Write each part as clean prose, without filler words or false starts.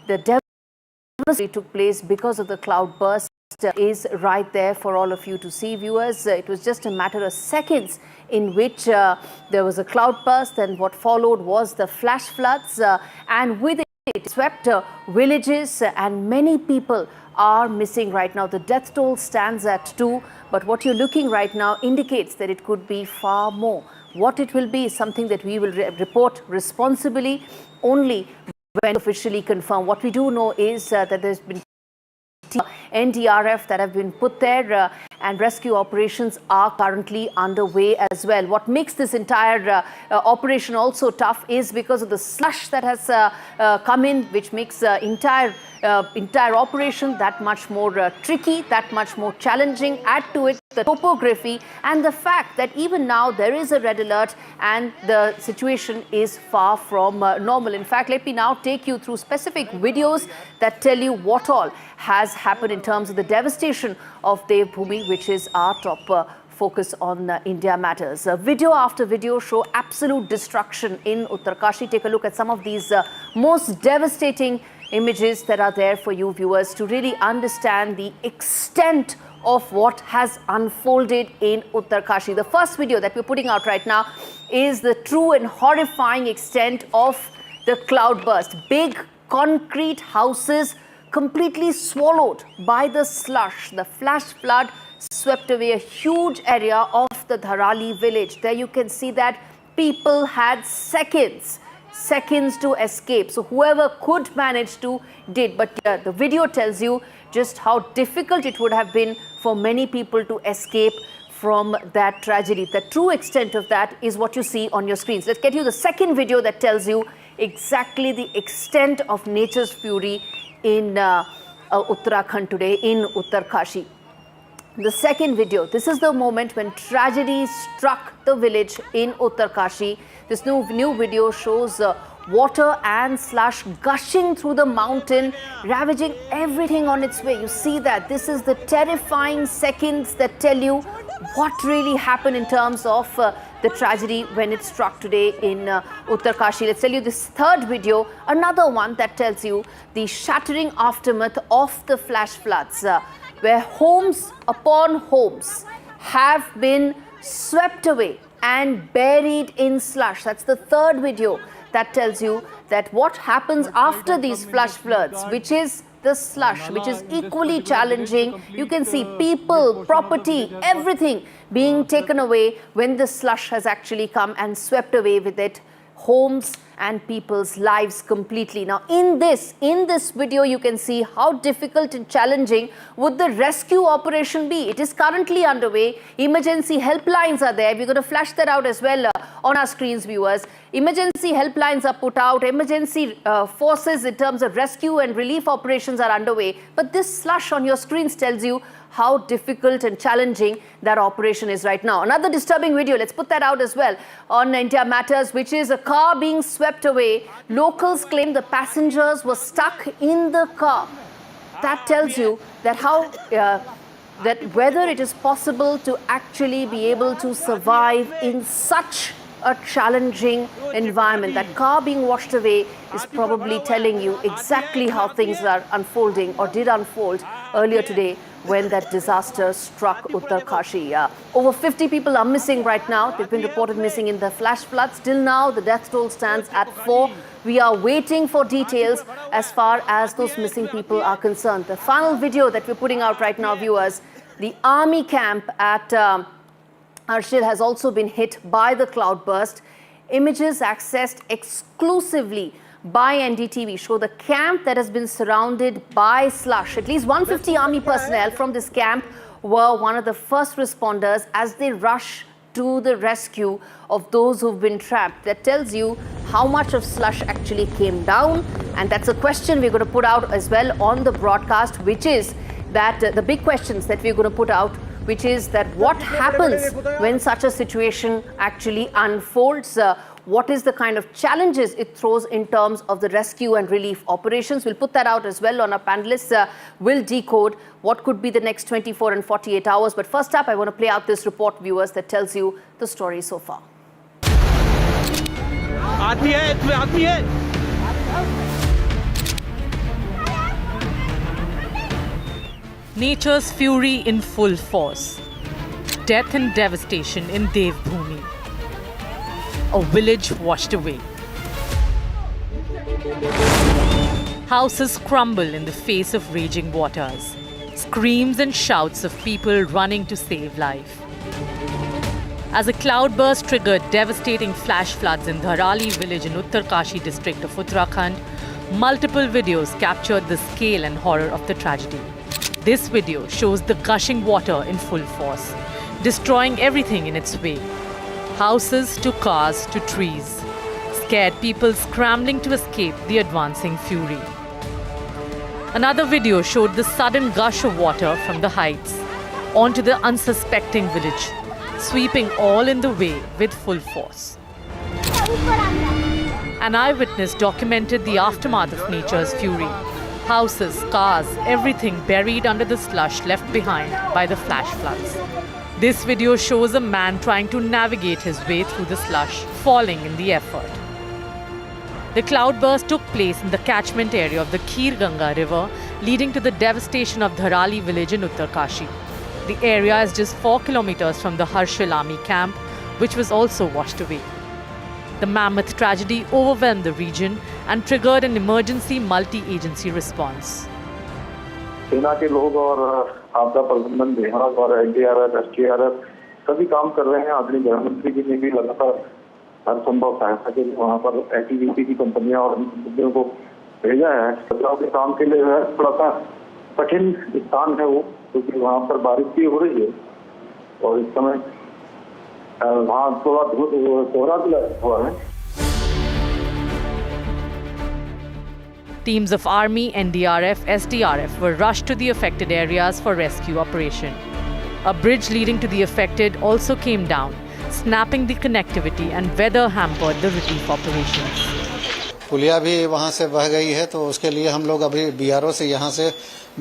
the devastation took place because of the cloudburst is right there for all of you to see, viewers. It was just a matter of seconds in which there was a cloudburst, and what followed was the flash floods, and with it swept villages, and many people are missing right now. The death toll stands at 2, but what you're looking right now indicates that it could be far more. What it will be is something that we will report responsibly only when officially confirmed. What we do know is that there's been NDRF that have been put there, and rescue operations are currently underway as well. What makes this entire operation also tough is because of the slush that has come in, which makes entire operation that much more tricky, that much more challenging. Add to it the topography and the fact that even now there is a red alert and the situation is far from normal. In fact, let me now take you through specific videos that tell you what all has happened in terms of the devastation of Devbhoomi, which is our top focus on India Matters. Video after video show absolute destruction in Uttarkashi. Take a look at some of these most devastating images that are there for you, viewers, to really understand the extent of what has unfolded in Uttarkashi. The first video that we're putting out right now is the true and horrifying extent of the cloudburst. Big concrete houses completely swallowed by the slush. The flash flood swept away a huge area of the Tharali village. There you can see that people had seconds to escape. So whoever could manage to did. But the video tells you just how difficult it would have been for many people to escape from that tragedy. The true extent of that is what you see on your screens. Let's get you the second video that tells you exactly the extent of nature's fury in Uttarakhand today, in Uttarkashi. The second video, this is the moment when tragedy struck the village in Uttarkashi. This new video shows water and slush gushing through the mountain, ravaging everything on its way. You see that. This is the terrifying seconds that tell you what really happened in terms of the tragedy when it struck today in Uttarkashi. Let's tell you this third video, another one that tells you the shattering aftermath of the flash floods, where homes upon homes have been swept away and buried in slush. That's the third video that tells you that what happens after these flash floods, which is the slush, which is equally challenging. You can see people, property, everything being taken away when the slush has actually come and swept away with it homes and people's lives completely. Now in this video you can see how difficult and challenging would the rescue operation be. It is currently underway. Emergency helplines are there. We're going to flash that out as well on our screens, viewers. Emergency helplines are put out. Emergency forces in terms of rescue and relief operations are underway. But this slush on your screens tells you how difficult and challenging that operation is right now. Another disturbing video, let's put that out as well on India Matters, which is a car being swept away. Locals claim the passengers were stuck in the car. That tells you that how that whether it is possible to actually be able to survive in such a challenging environment. That car being washed away is probably telling you exactly how things are unfolding or did unfold earlier today when that disaster struck Uttarkashi. Over 50 people are missing right now. They've been reported missing in the flash floods. Till now, the death toll stands at 4. We are waiting for details as far as those missing people are concerned. The final video that we're putting out right now, viewers, the army camp at Arshil has also been hit by the cloudburst. Images accessed exclusively by NDTV show the camp that has been surrounded by slush. At least 150 army personnel from this camp were one of the first responders as they rush to the rescue of those who've been trapped. That tells you how much of slush actually came down, and that's a question we're going to put out as well on the broadcast, which is that the big questions that we're going to put out, which is that what happens when such a situation actually unfolds. What is the kind of challenges it throws in terms of the rescue and relief operations? We'll put that out as well on our panelists. Will decode what could be the next 24 and 48 hours. But first up, I want to play out this report, viewers, that tells you the story so far. Nature's fury in full force. Death and devastation in Devbhoomi. A village washed away. Houses crumble in the face of raging waters. Screams and shouts of people running to save life. As a cloudburst triggered devastating flash floods in Tharali village in Uttarkashi district of Uttarakhand, multiple videos captured the scale and horror of the tragedy. This video shows the gushing water in full force, destroying everything in its way. Houses to cars to trees. Scared people scrambling to escape the advancing fury. Another video showed the sudden gush of water from the heights onto the unsuspecting village, sweeping all in the way with full force. An eyewitness documented the aftermath of nature's fury. Houses, cars, everything buried under the slush left behind by the flash floods. This video shows a man trying to navigate his way through the slush, falling in the effort. The cloudburst took place in the catchment area of the Kheer Ganga river, leading to the devastation of Tharali village in Uttarkashi. The area is just 4 kilometers from the Harshil army camp, which was also washed away. The mammoth tragedy overwhelmed the region and triggered an emergency multi-agency response. सेना के लोग और आपदा प्रबंधन विभाग और NDRF, SDRF सभी काम कर रहे हैं। आदरणीय प्रधानमंत्री जी ने भी लगातार हर संभव सहायता के लिए वहाँ पर NDTV की कंपनियां और कंपनियों को भेजा है। बचाव के काम के लिए थोड़ा सा कठिन स्थान है वो, क्योंकि वहाँ पर बारिश भी हो रही है और इस समय वहाँ थोड़ा कोहरा भी लगा हुआ है। Teams of Army, NDRF, SDRF were rushed to the affected areas for rescue operation. A bridge leading to the affected also came down, snapping the connectivity and weather hampered the relief operations. पुलिया भी वहाँ से बह गई है, तो उसके लिए हम लोग अभी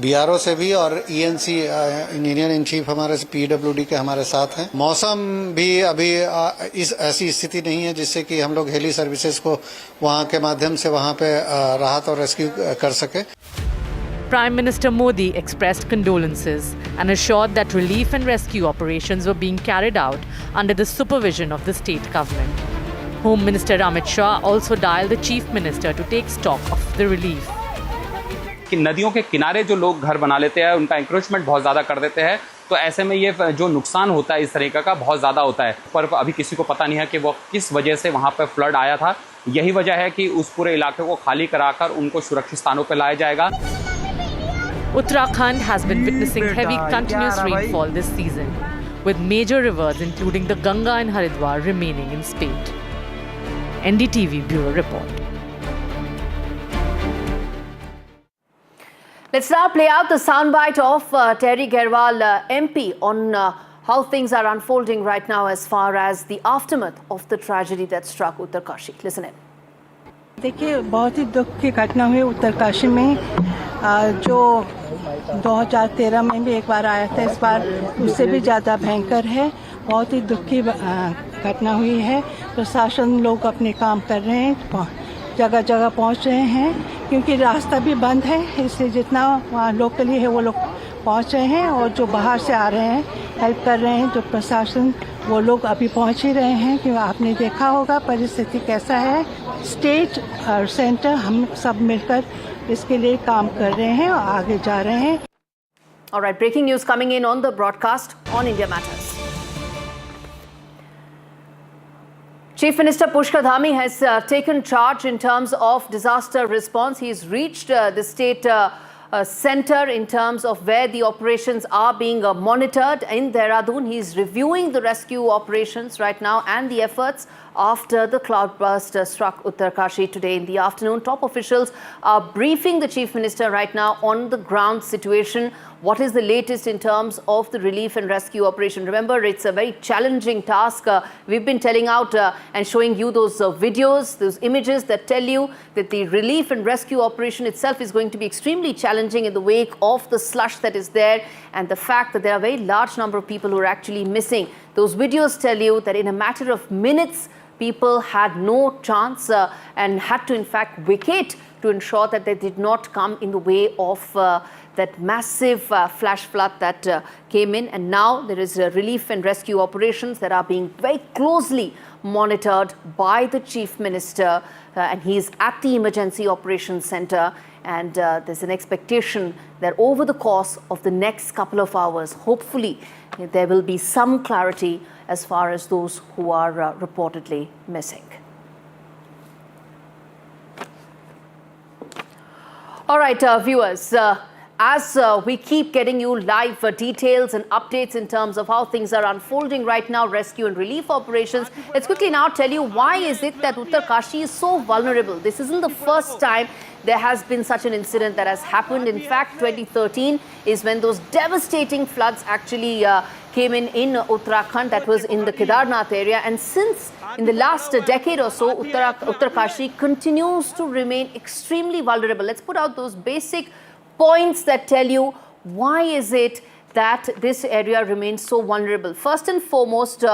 BRO से भी और ENC इंजीनियर इन चीफ हमारे PWD के हमारे साथ हैं। मौसम भी अभी इस ऐसी स्थिति नहीं है जिससे कि हम लोग हेली सर्विसेज को वहाँ के माध्यम से वहाँ पे राहत और रेस्क्यू कर सके। Prime Minister Modi expressed condolences and assured that relief and rescue operations were being carried out under the supervision of the state government. Home Minister Amit Shah also dialed the Chief Minister to take stock of the relief. कि नदियों के किनारे जो लोग घर बना लेते हैं, उनका इंक्रोचमेंट बहुत ज़्यादा कर देते हैं, तो ऐसे में ये जो नुकसान होता है इस तरीके का बहुत ज़्यादा होता है। पर अभी किसी को पता नहीं है कि वो किस वजह से वहाँ पर फ्लड आया था। यही वजह है कि उस पूरे इलाके को खाली कराकर उनको सुरक्षित स्थानों पर लाया जाएगा। Uttarakhand has been witnessing heavy continuous rainfall this season, with major rivers including the Ganga and Haridwar remaining in spate. NDTV Bureau Report. Let's now play out the soundbite of Terry Gerwal MP on how things are unfolding right now as far as the aftermath of the tragedy that struck Uttarkashi. Listen in. देखिए, बहुत ही दुख की घटना हुई उत्तरकाशी में, जो 2013 में भी एक बार आया था, इस बार उससे भी ज़्यादा भयंकर है। बहुत ही दुख की घटना हुई है। प्रशासन लोग अपने काम कर रहे हैं, जगह जगह पहुंच रहे हैं, क्योंकि रास्ता भी बंद है, इसलिए जितना वहाँ लोकली है वो लोग पहुंच रहे हैं, और जो बाहर से आ रहे हैं हेल्प कर रहे हैं जो प्रशासन, वो लोग अभी पहुंच ही रहे हैं। क्योंकि आपने देखा होगा परिस्थिति कैसा है। स्टेट और सेंटर हम सब मिलकर इसके लिए काम कर रहे हैं और आगे जा रहे हैं। All right, breaking news coming in on the broadcast on India Matters. Chief Minister Pushkar Dhami has taken charge in terms of disaster response. He's reached the state center in terms of where the operations are being monitored in Dehradun. He's reviewing the rescue operations right now and the efforts after the cloudburst struck Uttarkashi today in the afternoon. Top officials are briefing the Chief Minister right now on the ground situation. What is the latest in terms of the relief and rescue operation? Remember, it's a very challenging task. We've been telling out and showing you those videos, those images that tell you that the relief and rescue operation itself is going to be extremely challenging in the wake of the slush that is there, and the fact that there are a very large number of people who are actually missing. Those videos tell you that in a matter of minutes, people had no chance and had to in fact vacate to ensure that they did not come in the way of that massive flash flood that came in. And now there is relief and rescue operations that are being very closely monitored by the Chief Minister, and he's at the Emergency Operations Center. And there's an expectation that over the course of the next couple of hours, hopefully, there will be some clarity as far as those who are reportedly missing. All right, viewers, as we keep getting you live details and updates in terms of how things are unfolding right now, rescue and relief operations, let's quickly now tell you why is it that Uttarkashi is so vulnerable. This isn't the first time there has been such an incident that has happened. In fact, 2013 is when those devastating floods actually came in Uttarakhand, that was in the Kedarnath area. And since in the last decade or so, Uttarkashi continues to remain extremely vulnerable. Let's put out those basic points that tell you why is it that this area remains so vulnerable. First and foremost,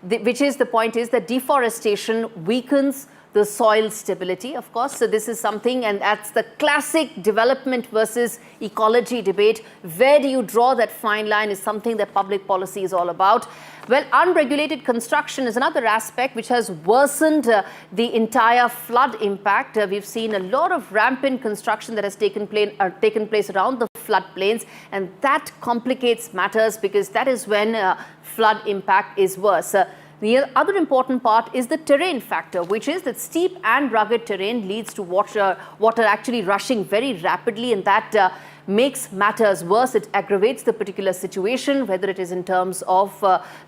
which is the point, is that deforestation weakens the soil stability, of course. So this is something, and that's the classic development versus ecology debate. Where do you draw that fine line is something that public policy is all about. Well, unregulated construction is another aspect which has worsened the entire flood impact. We've seen a lot of rampant construction that has taken place around the floodplains, and that complicates matters because that is when flood impact is worse. The other important part is the terrain factor, which is that steep and rugged terrain leads to water actually rushing very rapidly, and that makes matters worse. It aggravates the particular situation, whether it is in terms of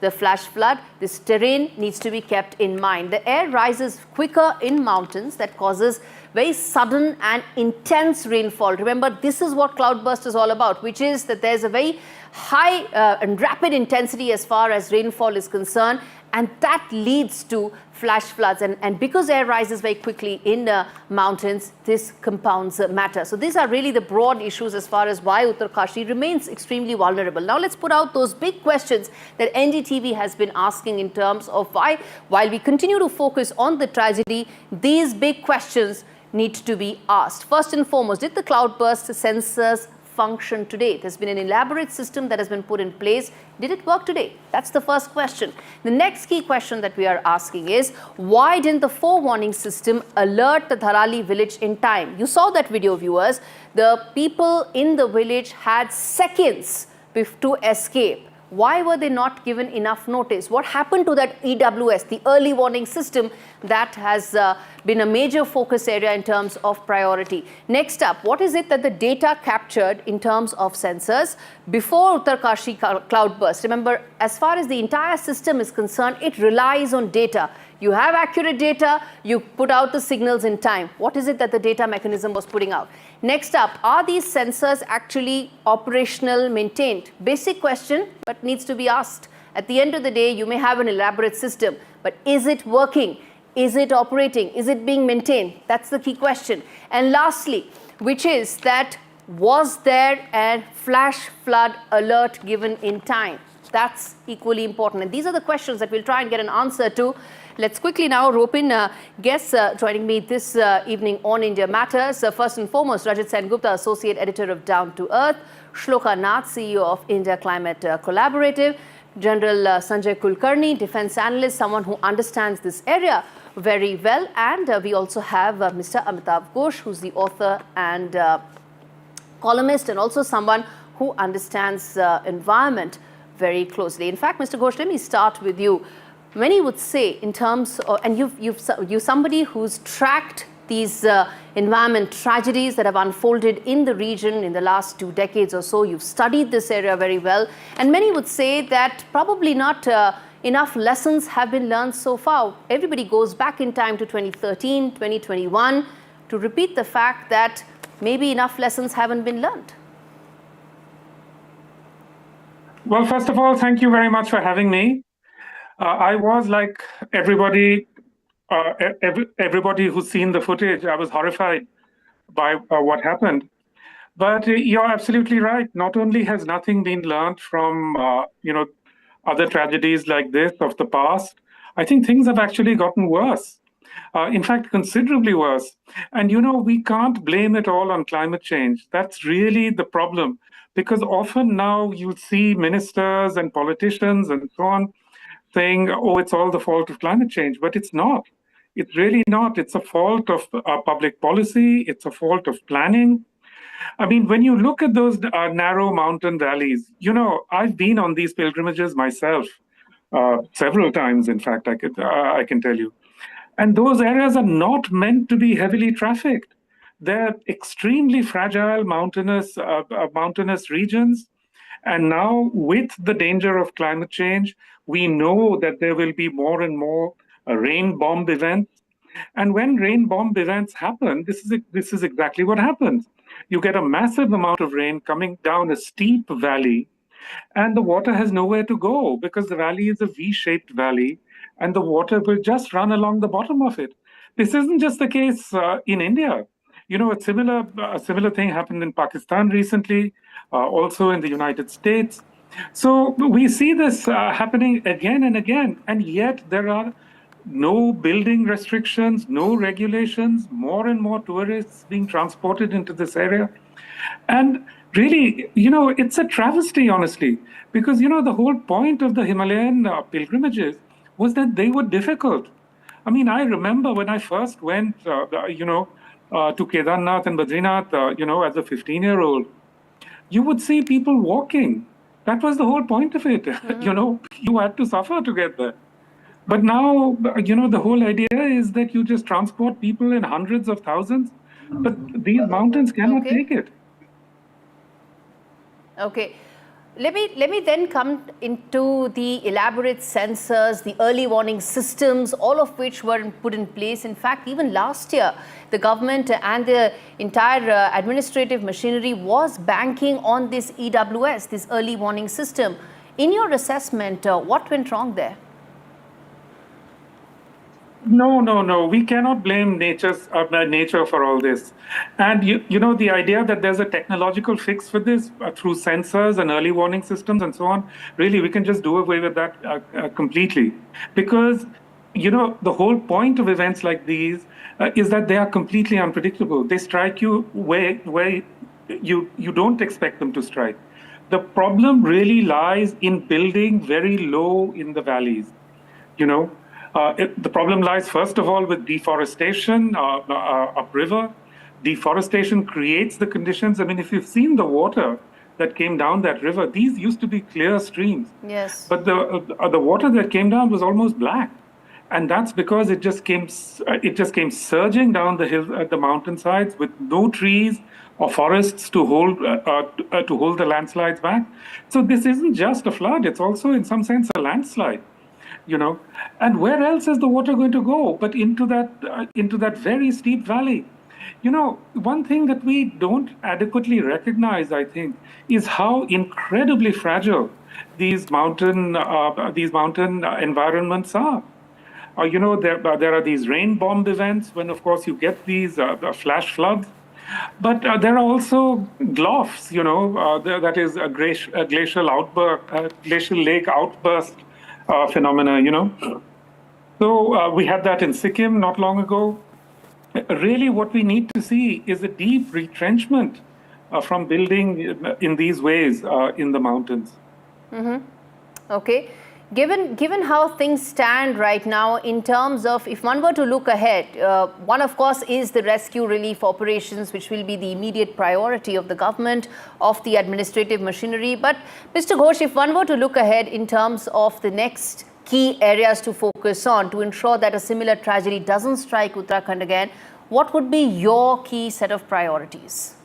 the flash flood. This terrain needs to be kept in mind. The air rises quicker in mountains. That causes very sudden and intense rainfall. Remember, this is what cloudburst is all about, which is that there's a very high and rapid intensity as far as rainfall is concerned, and that leads to flash floods. And because air rises very quickly in mountains, this compounds matter. So these are really the broad issues as far as why Uttarkashi remains extremely vulnerable. Now let's put out those big questions that NDTV has been asking in terms of why, while we continue to focus on the tragedy, these big questions need to be asked. First and foremost, did the cloudburst sensors function today? There's been an elaborate system that has been put in place. Did it work today? That's the first question. The next key question that we are asking is, why didn't the forewarning system alert the Tharali village in time? You saw that video, viewers. The people in the village had seconds to escape. Why were they not given enough notice? What happened to that EWS, the early warning system that has been a major focus area in terms of priority? Next up, what is it that the data captured in terms of sensors before Uttarkashi cloudburst? Remember, as far as the entire system is concerned, it relies on data. You have accurate data, you put out the signals in time. What is it that the data mechanism was putting out? Next up, are these sensors actually operational, maintained? Basic question, but needs to be asked. At the end of the day, you may have an elaborate system, but is it working? Is it operating? Is it being maintained? That's the key question. And lastly, which is that, was there a flash flood alert given in time? That's equally important. And these are the questions that we'll try and get an answer to. Let's quickly now rope in guests joining me this evening on India Matters. First and foremost, Rajat Sengupta, Associate Editor of Down to Earth; Shloka Nath, CEO of India Climate Collaborative; General Sanjay Kulkarni, Defense Analyst, someone who understands this area very well; and we also have Mr. Amitav Ghosh, who's the author and columnist, and also someone who understands environment very closely. In fact, Mr. Ghosh, let me start with you. Many would say, in terms of, and you're somebody who's tracked these environment tragedies that have unfolded in the region in the last 2 decades or so. You've studied this area very well, and many would say that probably not enough lessons have been learned so far. Everybody goes back in time to 2013, 2021 to repeat the fact that maybe enough lessons haven't been learned. Well, first of all, thank you very much for having me. I was like everybody, everybody who's seen the footage. I was horrified by what happened. But you're absolutely right. Not only has nothing been learned from other tragedies like this of the past, I think things have actually gotten worse. In fact, considerably worse. And, we can't blame it all on climate change. That's really the problem. Because often now you'll see ministers and politicians and so on saying, oh, it's all the fault of climate change. But it's not. It's really not. It's a fault of public policy. It's a fault of planning. I mean, when you look at those narrow mountain valleys, I've been on these pilgrimages myself several times, in fact, I can tell you. And those areas are not meant to be heavily trafficked. They're extremely fragile mountainous regions. And now, with the danger of climate change, we know that there will be more and more rain bomb events. And when rain bomb events happen, this is exactly what happens. You get a massive amount of rain coming down a steep valley, and the water has nowhere to go because the valley is a V-shaped valley, and the water will just run along the bottom of it. This isn't just the case in India. A similar thing happened in Pakistan recently, also in the United States. So we see this happening again and again, and yet there are no building restrictions, no regulations, more and more tourists being transported into this area. And really, it's a travesty, honestly, because, the whole point of the Himalayan pilgrimages was that they were difficult. I mean, I remember when I first went, to Kedarnath and Badrinath, as a 15-year-old, you would see people walking. That was the whole point of it. You had to suffer to get there. But now, the whole idea is that you just transport people in hundreds of thousands, but these mountains cannot take it. Okay. Let me then come into the elaborate sensors, the early warning systems, all of which were put in place. In fact, even last year, the government and the entire administrative machinery was banking on this EWS, this early warning system. In your assessment, what went wrong there? No. We cannot blame nature for all this. And the idea that there's a technological fix for this through sensors and early warning systems and so on, really, we can just do away with that completely. Because, the whole point of events like these is that they are completely unpredictable. They strike you where you don't expect them to strike. The problem really lies in building very low in the valleys, the problem lies, first of all, with deforestation upriver. Deforestation creates the conditions. I mean, if you've seen the water that came down that river, these used to be clear streams. Yes. But the water that came down was almost black. And that's because it just came surging down the mountainsides with no trees or forests to hold the landslides back. So this isn't just a flood, it's also in some sense a landslide. And where else is the water going to go but into that very steep valley? One thing that we don't adequately recognize, I think, is how incredibly fragile these mountain environments are. There are these rain bomb events when, of course, you get these flash floods. But there are also GLOFs, that is a glacial lake outburst phenomena, So we had that in Sikkim not long ago. Really, what we need to see is a deep retrenchment from building in these ways in the mountains. Mm-hmm. Okay. Given how things stand right now in terms of, if one were to look ahead, one of course is the rescue relief operations, which will be the immediate priority of the government, of the administrative machinery. But Mr. Ghosh, if one were to look ahead in terms of the next key areas to focus on to ensure that a similar tragedy doesn't strike Uttarakhand again, what would be your key set of priorities?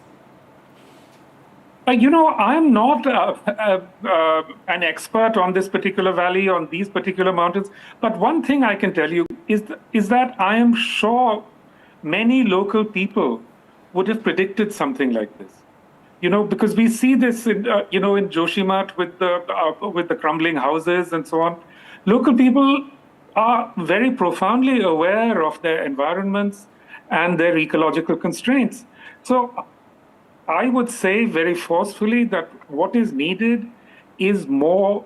I'm not an expert on this particular valley, on these particular mountains. But one thing I can tell you is that I am sure many local people would have predicted something like this. Because we see this in Joshimath with the crumbling houses and so on. Local people are very profoundly aware of their environments and their ecological constraints. So I would say very forcefully that what is needed is more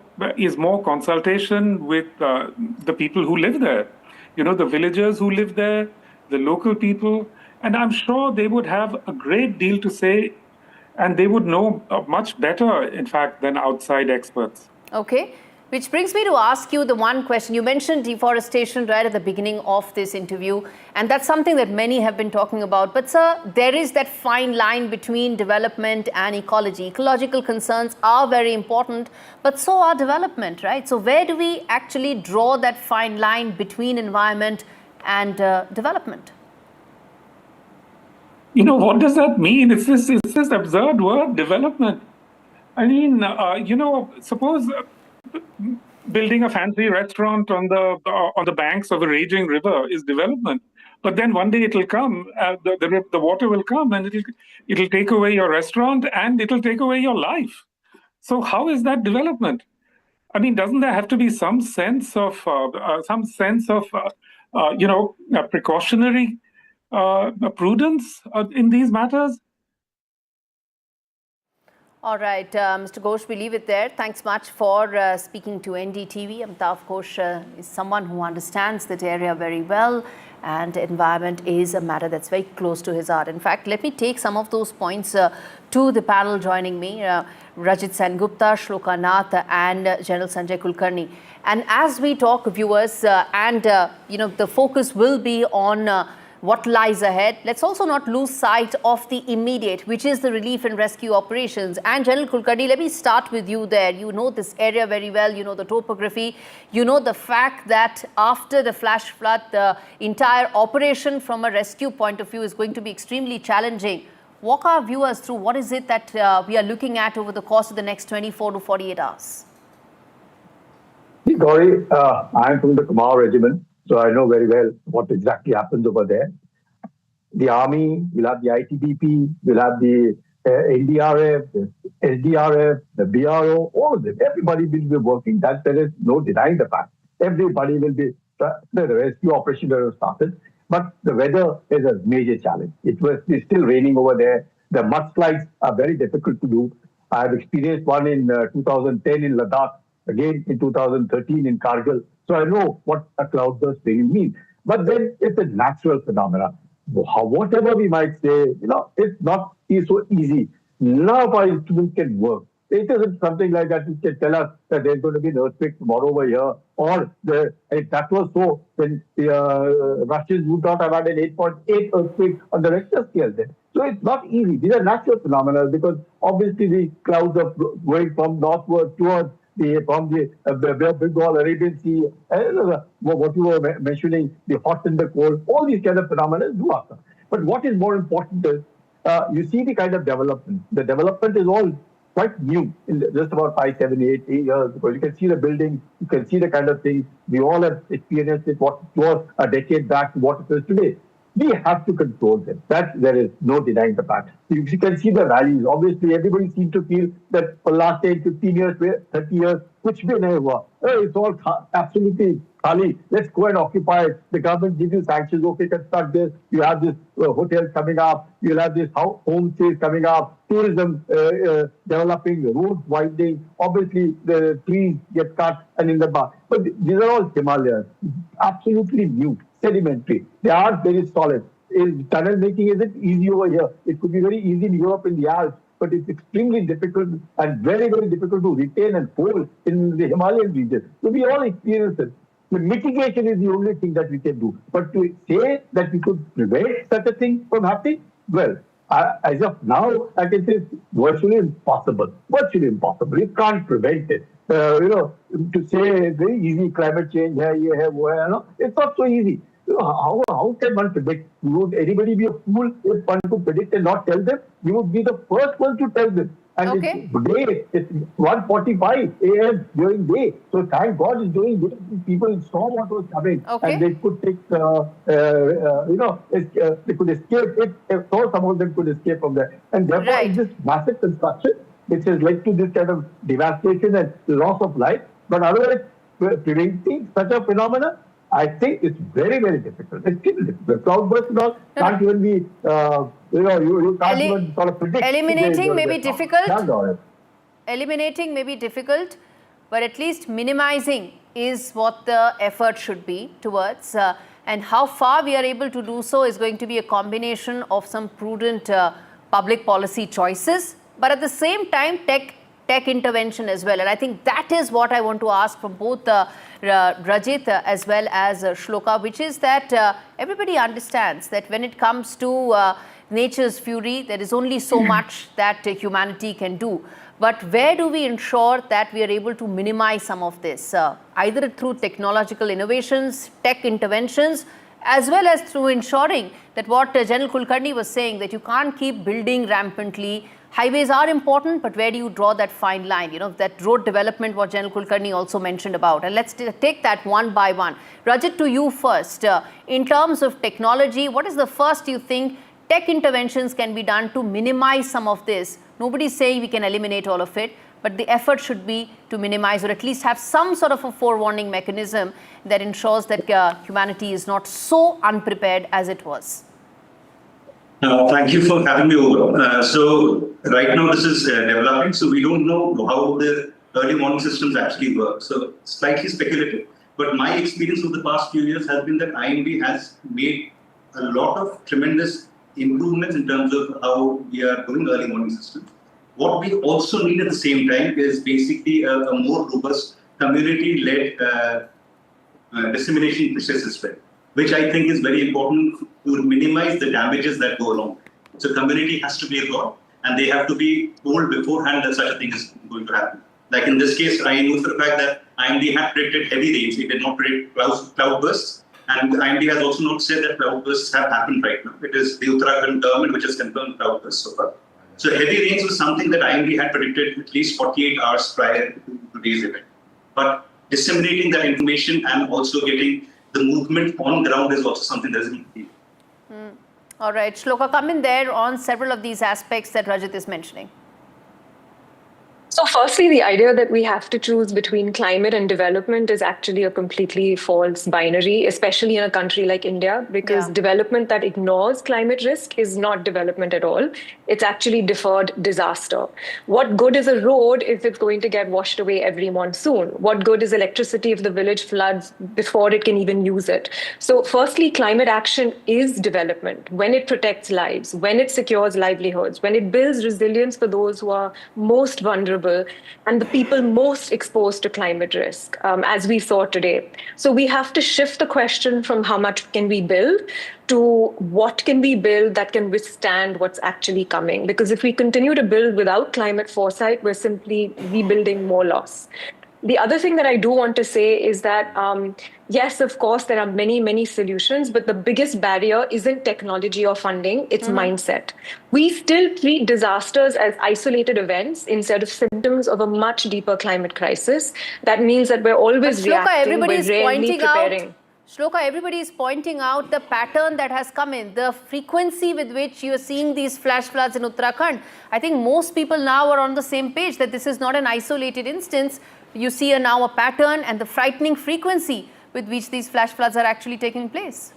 consultation with the people who live there. the villagers who live there, the local people, and I'm sure they would have a great deal to say, and they would know much better, in fact, than outside experts. Okay. Which brings me to ask you the one question. You mentioned deforestation right at the beginning of this interview, and that's something that many have been talking about. But sir, there is that fine line between development and ecology. Ecological concerns are very important, but so are development, right? So where do we actually draw that fine line between environment and development? What does that mean? It's this absurd word, development. I mean, suppose building a fancy restaurant on the banks of a raging river is development, but then one day it'll come, the water will come, and it'll take away your restaurant and it'll take away your life. So how is that development? I mean, doesn't there have to be some sense of precautionary prudence in these matters? All right, Mr. Ghosh, we leave it there. Thanks much for speaking to NDTV. Amitav Ghosh is someone who understands that area very well, and environment is a matter that's very close to his heart. In fact, let me take some of those points to the panel joining me, Rajit Sengupta, Shloka Nath, and General Sanjay Kulkarni. And as we talk, viewers, the focus will be on what lies ahead. Let's also not lose sight of the immediate, which is the relief and rescue operations. And General Kulkarni, let me start with you there. You know this area very well. You know the topography. You know the fact that after the flash flood, the entire operation from a rescue point of view is going to be extremely challenging. Walk our viewers through what is it that we are looking at over the course of the next 24 to 48 hours. Gauri, I am from the Kumar regiment. So I know very well what exactly happens over there. The army will have the ITBP, will have the NDRF, the SDRF, the BRO, all of them. Everybody will be working. That there is no denying the fact. Everybody will be, the rescue operation will have started. But the weather is a major challenge. It's still raining over there. The mudslides are very difficult to do. I have experienced one in 2010 in Ladakh, again in 2013 in Kargil. So I know what a cloudburst really means. But then it's a natural phenomenon. Whatever we might say, it's not so easy. None of our instruments can work. It isn't something like that which can tell us that there's going to be an earthquake tomorrow over here. Or if that was so, then the Russians would not have had an 8.8 earthquake on the Richter scale then. So it's not easy. These are natural phenomena because obviously the clouds are going from northward towards from the Bengal, Arabian Sea, what you were mentioning, the hot and the cold, all these kind of phenomena do occur. But what is more important is, you see the kind of development. The development is all quite new in just about 5, 7, 8 years, because you can see the buildings, you can see the kind of things. We all have experienced it, what it was a decade back, what it is today. We have to control them. That there is no denying the fact. You can see the rallies. Obviously, everybody seems to feel that for the last 10, 15 years, 30 years, which may never work. It's all absolutely khali. Let's go and occupy it. The government gives you sanctions. Okay, construct this. You have this hotel coming up. You'll have this home stays coming up. Tourism developing, the roads widening. Obviously, the trees get cut and in the bar. But these are all Himalayas. Absolutely new. Sedimentary. They are very solid. Tunnel making isn't easy over here. It could be very easy in Europe in the Alps, but it's extremely difficult and very, very difficult to retain and hold in the Himalayan region. So we all experience it. The mitigation is the only thing that we can do. But to say that we could prevent such a thing from happening, well, as of now, I can say it's virtually impossible. Virtually impossible. You can't prevent it. To say it's very easy, climate change, it's not so easy. How can one predict? Would anybody be a fool if one could predict and not tell them? You would be the first one to tell them. And today, it's 1:45 a.m. during day. So thank God it's during day. People saw what was coming. And they could take, they could escape. Some of them could escape from there. And therefore, it's this massive construction which has led to this kind of devastation and loss of life. But otherwise, preventing such a phenomena, I think it's very, very difficult. It's still difficult. Cloudburst and all can't even be, you can't even sort of predict. Eliminating may be difficult. Eliminating may be difficult, but at least minimizing is what the effort should be towards. And how far we are able to do so is going to be a combination of some prudent public policy choices, but at the same time tech intervention as well. And I think that is what I want to ask from both Rajit as well as Shloka, which is that everybody understands that when it comes to nature's fury, there is only so much that humanity can do. But where do we ensure that we are able to minimize some of this, either through technological innovations, tech interventions, as well as through ensuring that what General Kulkarni was saying, that you can't keep building rampantly. Highways are important, but where do you draw that fine line? You know, that road development, what General Kulkarni also mentioned about. And let's take that one by one. Rajit, to you first. In terms of technology, what is the first you think tech interventions can be done to minimize some of this? Nobody's saying we can eliminate all of it, but the effort should be to minimize or at least have some sort of a forewarning mechanism that ensures that humanity is not so unprepared as it was. Thank you for having me over. So right now this is developing, so we don't know how the early warning systems actually work. So slightly speculative, but my experience of the past few years has been that IMD has made a lot of tremendous improvements in terms of how we are doing early warning systems. What we also need at the same time is basically a more robust community-led dissemination process as well, which I think is very important to minimize the damages that go along. So community has to be involved, and they have to be told beforehand that such a thing is going to happen. Like in this case, I know for the fact that IMD had predicted heavy rains. It did not predict cloudbursts. And IMD has also not said that cloudbursts have happened right now. It is the Uttarakhand government which has confirmed cloudbursts so far. So heavy rains was something that IMD had predicted at least 48 hours prior to today's event. But disseminating that information and also getting the movement on ground is also something that is important. All right, Shloka, come in there on several of these aspects that Rajit is mentioning. So firstly, the idea that we have to choose between climate and development is actually a completely false binary, especially in a country like India, because development that ignores climate risk is not development at all. It's actually deferred disaster. What good is a road if it's going to get washed away every monsoon? What good is electricity if the village floods before it can even use it? So firstly, climate action is development when it protects lives, when it secures livelihoods, when it builds resilience for those who are most vulnerable and the people most exposed to climate risk, as we saw today. So we have to shift the question from how much can we build to what can we build that can withstand what's actually coming. Because if we continue to build without climate foresight, we're simply rebuilding more loss. The other thing that I do want to say is that, yes, of course, there are many, many solutions, but the biggest barrier isn't technology or funding, it's mindset. We still treat disasters as isolated events instead of symptoms of a much deeper climate crisis. That means that we're always reacting, we're rarely preparing. Shloka, everybody is pointing out the pattern that has come in, the frequency with which you are seeing these flash floods in Uttarakhand. I think most people now are on the same page that this is not an isolated instance. You see now a pattern and the frightening frequency with which these flash floods are actually taking place.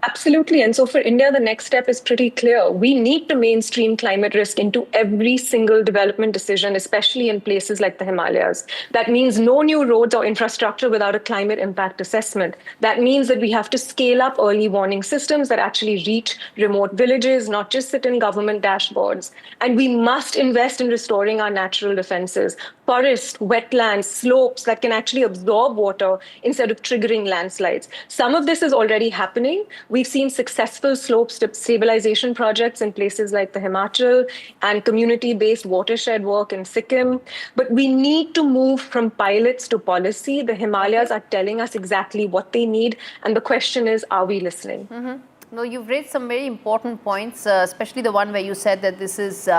Absolutely. And so for India, the next step is pretty clear. We need to mainstream climate risk into every single development decision, especially in places like the Himalayas. That means no new roads or infrastructure without a climate impact assessment. That means that we have to scale up early warning systems that actually reach remote villages, not just sit in government dashboards. And we must invest in restoring our natural defenses, forests, wetlands, slopes that can actually absorb water instead of triggering landslides. Some of this is already happening. We've seen successful slope stabilization projects in places like the Himachal and community-based watershed work in Sikkim. But we need to move from pilots to policy. The Himalayas are telling us exactly what they need. And the question is, are we listening? No, you've raised some very important points, especially the one where you said that this is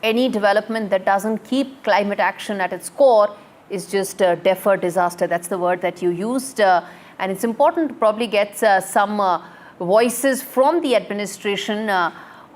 any development that doesn't keep climate action at its core is just a deferred disaster. That's the word that you used. And it's important to probably get some voices from the administration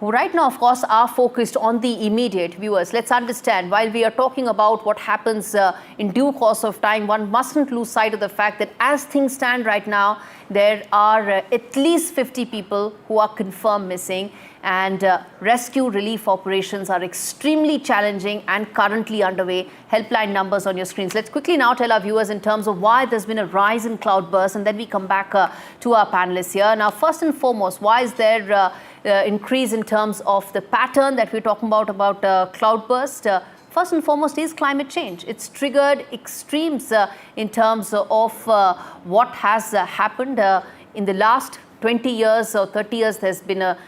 who right now, of course, are focused on the immediate. Viewers, let's understand, while we are talking about what happens in due course of time, one mustn't lose sight of the fact that as things stand right now, there are at least 50 people who are confirmed missing, and rescue relief operations are extremely challenging and currently underway. Helpline numbers on your screens. Let's quickly now tell our viewers in terms of why there's been a rise in cloudburst, and then we come back to our panelists here. Now, first and foremost, why is there increase in terms of the pattern that we're talking about cloudburst? First and foremost is climate change. It's triggered extremes in terms of what has happened in the last 20 years or 30 years. There's been a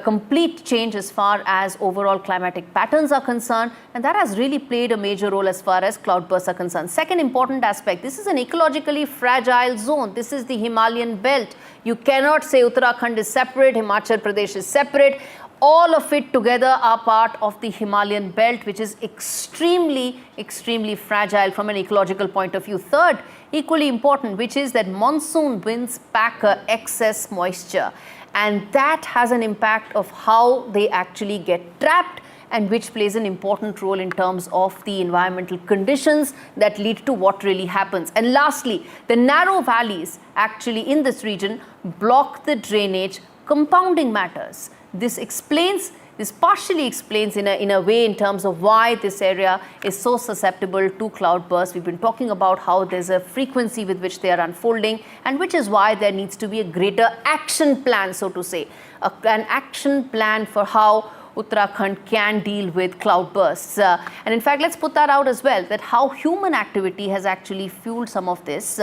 complete change as far as overall climatic patterns are concerned, and that has really played a major role as far as cloudbursts are concerned. Second important aspect, this is an ecologically fragile zone. This is the Himalayan belt. You cannot say Uttarakhand is separate, Himachal Pradesh is separate. All of it together are part of the Himalayan belt, which is extremely fragile from an ecological point of view. Third, equally important, which is that monsoon winds pack excess moisture, and that has an impact of how they actually get trapped, and which plays an important role in terms of the environmental conditions that lead to what really happens. And lastly, the narrow valleys actually in this region block the drainage, compounding matters. This partially explains in a way in terms of why this area is so susceptible to cloudbursts. We've been talking about how there's a frequency with which they are unfolding, and which is why there needs to be a greater action plan, so to say, an action plan for how Uttarakhand can deal with cloudbursts. And in fact, let's put that out as well, that how human activity has actually fueled some of this.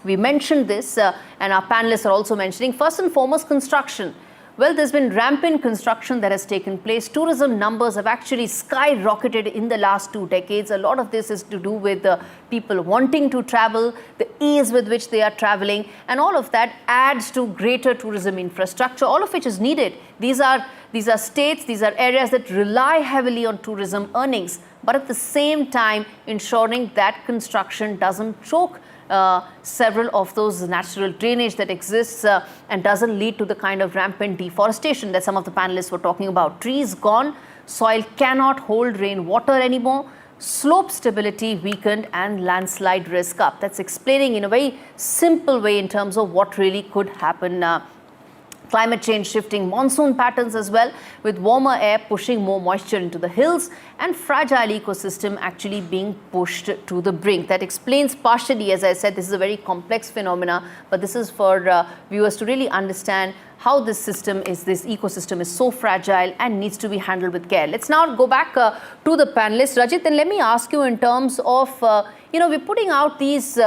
We mentioned this, and our panelists are also mentioning, first and foremost, construction. Well, there's been rampant construction that has taken place. Tourism numbers have actually skyrocketed in the last 2 decades. A lot of this is to do with people wanting to travel, the ease with which they are traveling, and all of that adds to greater tourism infrastructure, all of which is needed. These are states, these are areas that rely heavily on tourism earnings, but at the same time ensuring that construction doesn't choke several of those natural drainage that exists and doesn't lead to the kind of rampant deforestation that some of the panelists were talking about. Trees gone, soil cannot hold rainwater anymore, slope stability weakened, and landslide risk up. That's explaining in a very simple way in terms of what really could happen. Climate change shifting monsoon patterns as well, with warmer air pushing more moisture into the hills, and fragile ecosystem actually being pushed to the brink. That explains partially, as I said, this is a very complex phenomena, but this is for viewers to really understand how this ecosystem is so fragile and needs to be handled with care. Let's now go back to the panelists. Rajit, and let me ask you in terms of, we're putting out these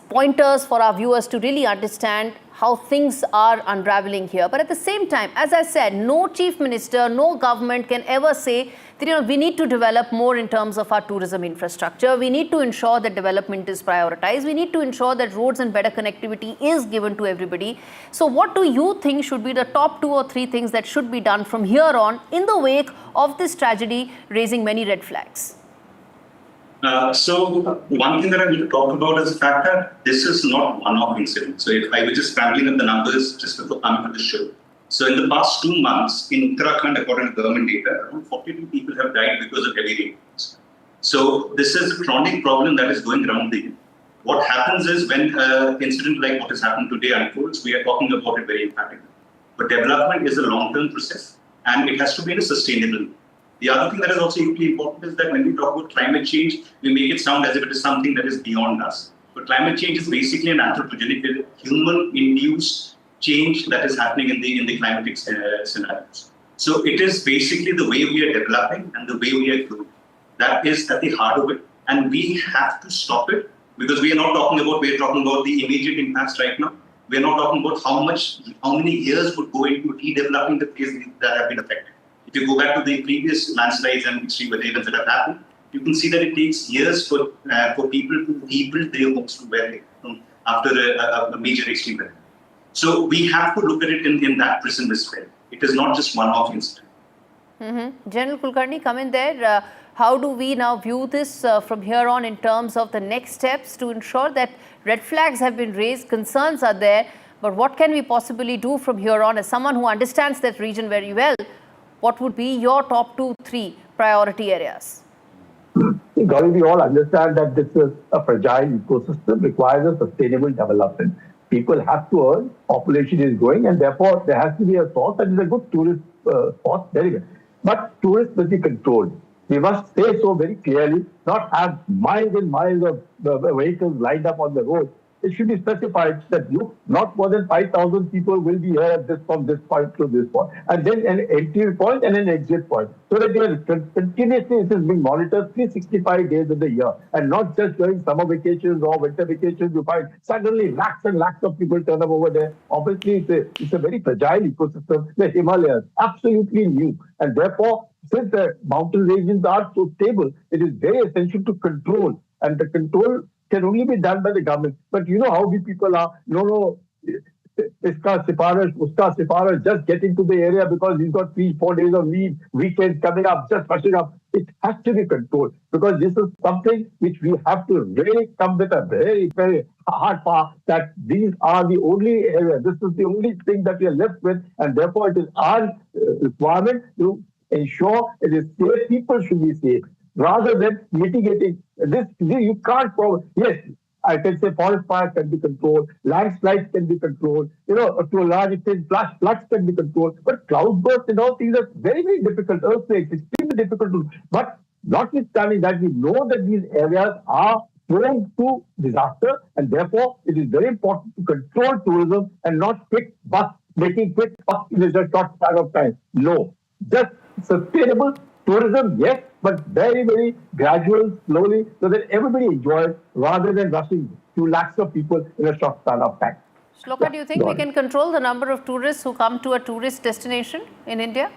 pointers for our viewers to really understand how things are unraveling here. But at the same time, as I said, no chief minister, no government can ever say that, we need to develop more in terms of our tourism infrastructure. We need to ensure that development is prioritized. We need to ensure that roads and better connectivity is given to everybody. So what do you think should be the top 2 or 3 things that should be done from here on in the wake of this tragedy raising many red flags? So one thing that I need to talk about is the fact that this is not one-off incident. So if I was just scrambling up the numbers just before coming to the show. So in the past 2 months in Uttarakhand, according to government data, around 42 people have died because of heavy rainfalls. So this is a chronic problem that is going around the year. What happens is when an incident like what has happened today unfolds, we are talking about it very emphatically. But development is a long-term process, and it has to be in a sustainable way. The other thing that is also equally important is that when we talk about climate change, we make it sound as if it is something that is beyond us. But climate change is basically an anthropogenic, human-induced change that is happening in the climatic scenarios. So it is basically the way we are developing and the way we are growing. That is at the heart of it. And we have to stop it, because we are talking about the immediate impacts right now. We are not talking about how many years would go into redeveloping the places that have been affected. If you go back to the previous landslides and extreme weather events that have happened, you can see that it takes years for people to rebuild their homes to where they come after a major extreme weather. So we have to look at it in that prism as well. It is not just one-off incident. General Kulkarni, come in there. How do we now view this from here on in terms of the next steps to ensure that red flags have been raised, concerns are there, but what can we possibly do from here on? As someone who understands that region very well, what would be your top 2-3 priority areas? Gauri, we all understand that this is a fragile ecosystem, requires a sustainable development. People have to earn, population is growing, and therefore there has to be a source that is a good tourist spot. Very good. But tourists must be controlled. We must say so very clearly, not have miles and miles of vehicles lined up on the road. It should be specified that not more than 5,000 people will be here from this point to this point, and then an entry point and an exit point, so that they are continuously, it is being monitored 365 days of the year, and not just during summer vacations or winter vacations. You find suddenly lakhs and lakhs of people turn up over there. Obviously, it's a very fragile ecosystem. The Himalayas, absolutely new, and therefore, since the mountain regions are so stable, it is very essential to control, and the control can only be done by the government. But you know how we people are. No, iska sifarish, just get into the area because he's got 3-4 days of leave, weekends coming up, just rushing up. It has to be controlled, because this is something which we have to really come with a very, very hard path, that these are the only area. This is the only thing that we are left with, and therefore it is our requirement to ensure it is safe. People should be safe, rather than mitigating this. You can't yes, I can say forest fire can be controlled, landslides can be controlled, to a large extent floods can be controlled, but cloudburst and all things are very, very difficult. Earthquakes, extremely difficult to. But notwithstanding that, we know that these areas are prone to disaster, and therefore it is very important to control tourism and not making quick bucks in a short span of time. No, just sustainable tourism, yes, but very, very gradual, slowly, so that everybody enjoys, rather than rushing 2 lakhs of people in a short span of time. Shloka, do you think we can control the number of tourists who come to a tourist destination in India?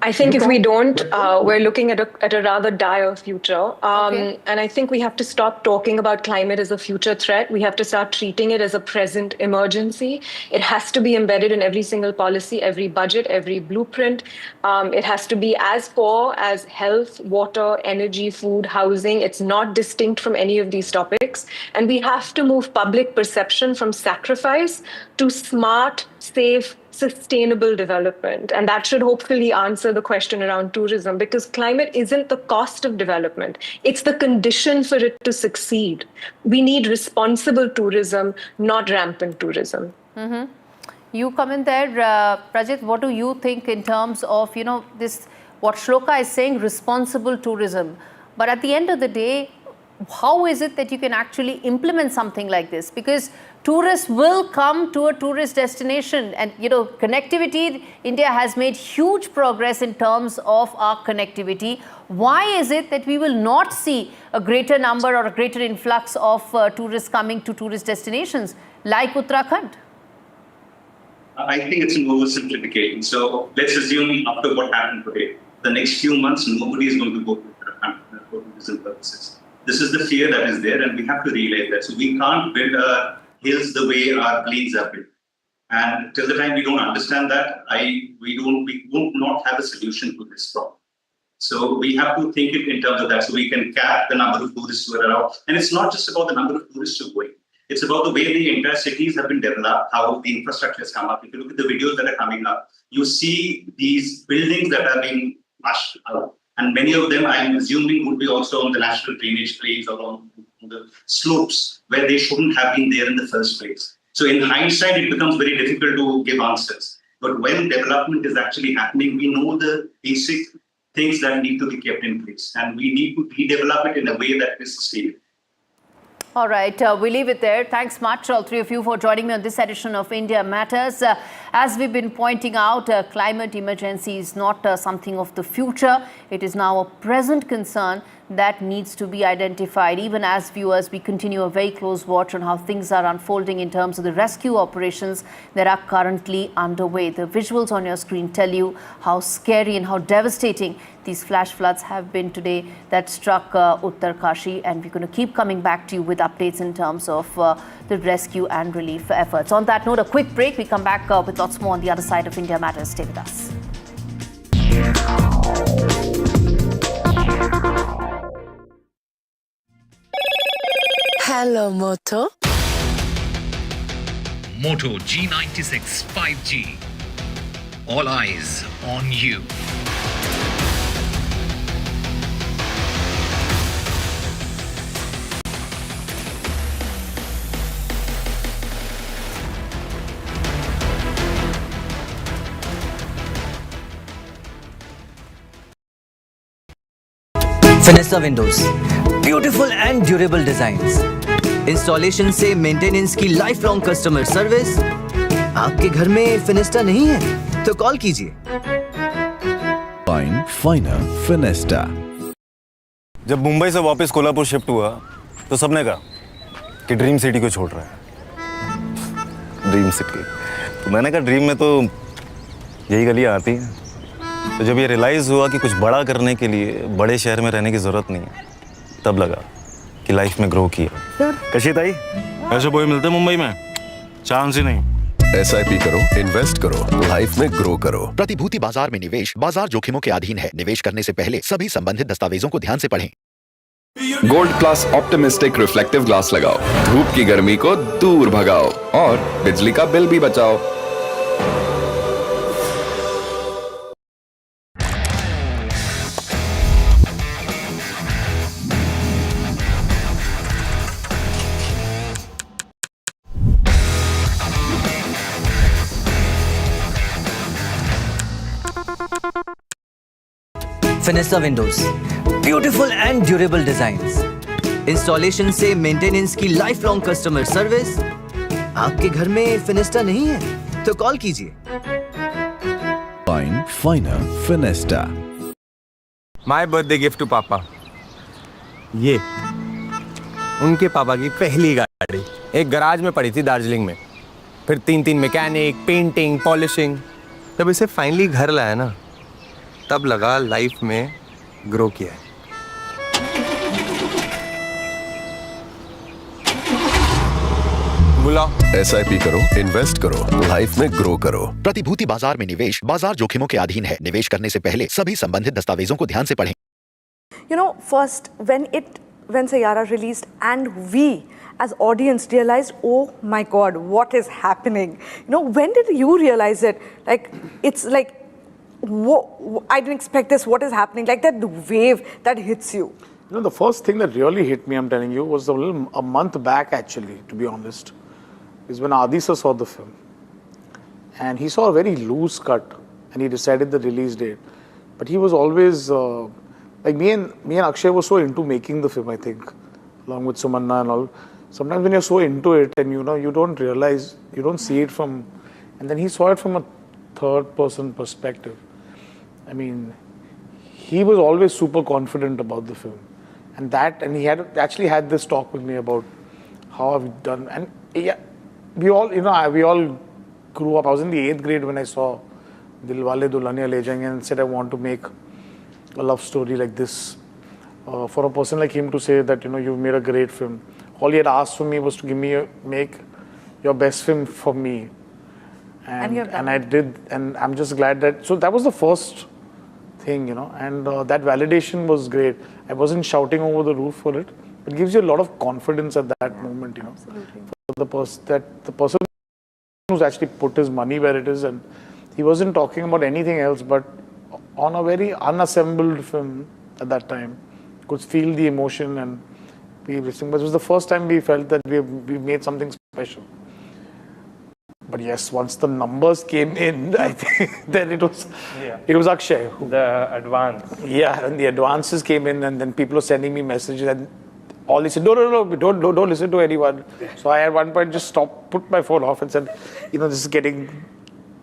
I think if we don't, we're looking at a rather dire future. And I think we have to stop talking about climate as a future threat. We have to start treating it as a present emergency. It has to be embedded in every single policy, every budget, every blueprint. It has to be as core as health, water, energy, food, housing. It's not distinct from any of these topics. And we have to move public perception from sacrifice to smart, safe, sustainable development. And that should hopefully answer the question around tourism, because climate isn't the cost of development. It's the condition for it to succeed. We need responsible tourism, not rampant tourism. Mm-hmm. You come in there, Prajit, what do you think in terms of, this, what Shloka is saying, responsible tourism? But at the end of the day, how is it that you can actually implement something like this? Because tourists will come to a tourist destination, and connectivity, India has made huge progress in terms of our connectivity. Why is it that we will not see a greater number or a greater influx of tourists coming to tourist destinations like Uttarakhand? I think it's an oversimplification. So let's assume after what happened today, the next few months, nobody is going to go to Uttarakhand for tourism purposes. This is the fear that is there, and we have to realize that. So we can't build hills the way our planes are built. And till the time we don't understand that, we won't not have a solution to this problem. So we have to think it in terms of that, so we can cap the number of tourists who are around. And it's not just about the number of tourists who are going. It's about the way the entire cities have been developed, how the infrastructure has come up. If you look at the videos that are coming up, you see these buildings that are being flushed out. And many of them, I'm assuming, would be also on the national drainage plains or on the slopes where they shouldn't have been there in the first place. So in hindsight, it becomes very difficult to give answers. But when development is actually happening, we know the basic things that need to be kept in place. And we need to redevelop it in a way that is sustainable. All right, we leave it there. Thanks much, all three of you, for joining me on this edition of India Matters. As we've been pointing out, climate emergency is not something of the future. It is now a present concern that needs to be identified. Even as viewers, we continue a very close watch on how things are unfolding in terms of the rescue operations that are currently underway. The visuals on your screen tell you how scary and how devastating these flash floods have been today that struck Uttarkashi, and we're going to keep coming back to you with updates in terms of the rescue and relief efforts. On that note, a quick break. We come back with lots more on the other side of India Matters. Stay with us. Hello, Moto. Moto G96 5G. all eyes on you. Fenesta windows, beautiful and durable designs, installation से maintenance की life long customer service. आपके घर में Fenesta नहीं है तो call कीजिए। Finer फिनेस्टा। जब मुंबई से वापस कोल्हापुर शिफ्ट हुआ तो सबने कहा कि ड्रीम सिटी को छोड़ रहा है। ड्रीम सिटी, तो मैंने कहा ड्रीम में तो यही गलियां आती हैं। तो जब ये रियलाइज़ हुआ कि कुछ बड़ा करने के लिए बड़े शहर में रहने की ज़रूरत नहीं है, तब लगा कि लाइफ में ग्रो किया। कशी ताई, ऐसे बॉय मिलते मुंबई में? चांस ही नहीं। SIP करो, इन्वेस्ट करो, लाइफ में ग्रो करो। प्रतिभूति बाजार में निवेश बाजार जोखिमों के अधीन है। निवेश करने से पहले सभी संबंधित दस्तावेजों को ध्यान से पढ़ें। Gold plus optimistic reflective glass लगाओ, धूप की गर्मी को दूर भगाओ और बिजली का बिल भी बचाओ। Fenesta windows, beautiful and durable designs, installation से मेंटेनेंस की लाइफ लॉन्ग कस्टमर सर्विस। आपके घर में फिनेस्टा नहीं है तो कॉल कीजिए। Finer Fenesta. My birthday gift to पापा, ये उनके पापा की पहली गाड़ी एक गराज में पड़ी थी दार्जिलिंग में। फिर 3 मैकेनिक, पेंटिंग, पॉलिशिंग। जब इसे फाइनली घर लाया ना, तब लगा लाइफ में ग्रो किया है। बुलाओ। SIP करो, इन्वेस्ट करो, लाइफ में ग्रो करो। प्रतिभूति बाजार में निवेश बाजार जोखिमों के अधीन है। निवेश करने से पहले सभी संबंधित दस्तावेजों को ध्यान से पढ़ें। You know, first when Sayyara released and we as audience realized, oh my God, what is happening? You know, when did you realize it? Like, it's like, I didn't expect this. What is happening? Like that wave that hits you. You know, the first thing that really hit me, I'm telling you, was a month back actually, to be honest, is when Adi sir saw the film. And he saw a very loose cut and he decided the release date. But he was always, like me and Akshay were so into making the film, I think, along with Sumanna and all. Sometimes when you're so into it and you know, you don't realize, you don't see it from, and then he saw it from a third person perspective. I mean, he was always super confident about the film. And he had actually had this talk with me about how I've done. And yeah, we all grew up. I was in the 8th grade when I saw Dilwale Dulhania Le Jayenge and said I want to make a love story like this. For a person like him to say that, you know, you've made a great film. All he had asked for me was to make your best film for me. And I did, and I'm just glad that, so that was the first thing, you know, and that validation was great. I wasn't shouting over the roof for it. It gives you a lot of confidence at that moment, you know. Absolutely. For the person who's actually put his money where it is, and he wasn't talking about anything else, but on a very unassembled film at that time, could feel the emotion and be listening. But it was the first time we felt that we made something special. But yes, once the numbers came in, I think then it was Akshay. The advance. Yeah, and the advances came in, and then people were sending me messages, and all they said, no, don't listen to anyone. So I at one point just put my phone off and said, you know, this is getting